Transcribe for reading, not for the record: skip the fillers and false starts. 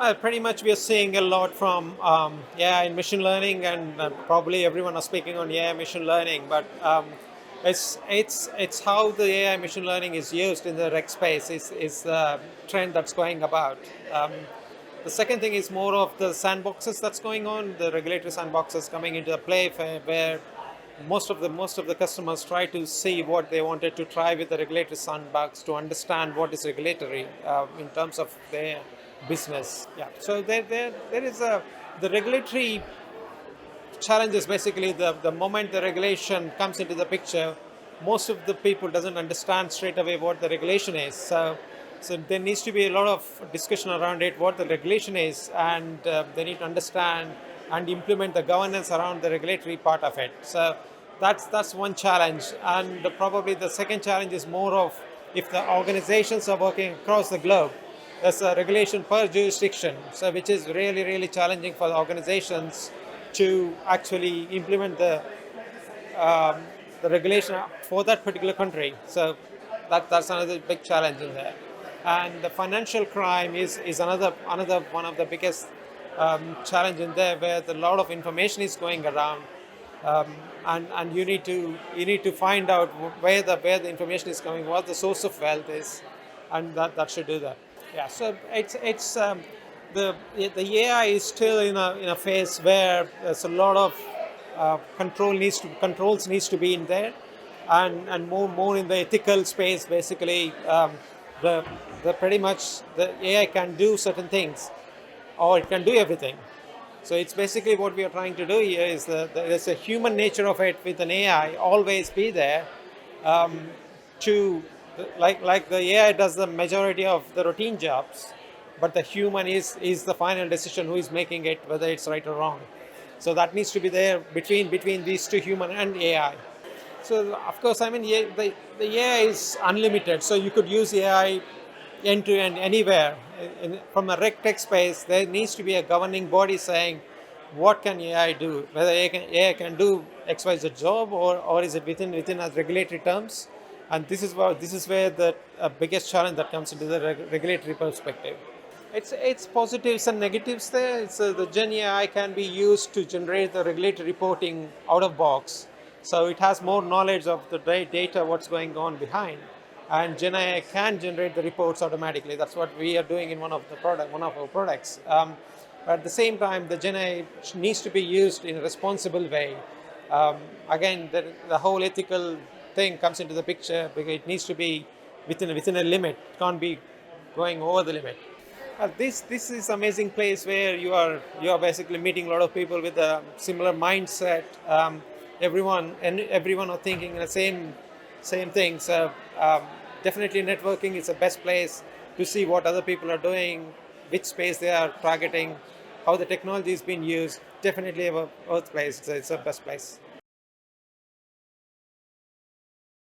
Pretty much, we are seeing a lot from AI and machine learning, and probably everyone is speaking on AI machine learning. But it's how the AI machine learning is used in the rec space is the trend that's going about. Um, the second thing is more of the sandboxes that's going on, the regulatory sandboxes coming into the play, where most of the customers try to see what they wanted to try with the regulatory sandbox to understand what is regulatory in terms of their business. Yeah. So there is the regulatory challenges. Basically, the moment the regulation comes into the picture, most of the people doesn't understand straight away what the regulation is. So there needs to be a lot of discussion around it, what the regulation is, and they need to understand and implement the governance around the regulatory part of it. So that's one challenge, and probably the second challenge is more of if the organizations are working across the globe. There's a regulation per jurisdiction, so which is really challenging for the organizations to actually implement the regulation for that particular country. So that's another big challenge in there. And the financial crime is another one of the biggest challenge in there, where a lot of information is going around, and you need to find out where the information is coming, what the source of wealth is, and that should do that. Yeah. So it's the AI is still in a phase where there's a lot of controls needs to be in there, and more in the ethical space. Basically, the the pretty much the AI can do certain things, or it can do everything. So it's basically what we are trying to do here is there's a human nature of it with an AI always be there, to like the AI does the majority of the routine jobs, but the human is the final decision who is making it, whether it's right or wrong. So that needs to be there between these two, human and AI. So of course, I mean, the AI is unlimited, so you could use AI end to end anywhere. From a RegTech space, there needs to be a governing body saying what can AI do, whether AI can do XYZ job, or is it within a regulatory terms. And this is where the biggest challenge that comes into the regulatory perspective. It's positives and negatives there. The Gen AI can be used to generate the regulatory reporting out of box, so it has more knowledge of the data, what's going on behind, and Gen AI can generate the reports automatically. That's what we are doing in one of our products. But at the same time, the Gen AI needs to be used in a responsible way. Again, the whole ethical thing comes into the picture because it needs to be within a limit. It can't be going over the limit. This is amazing place where you are basically meeting a lot of people with a similar mindset. Everyone are thinking the same thing. So definitely networking is the best place to see what other people are doing, which space they are targeting, how the technology is being used. Definitely a workplace. It's the best place.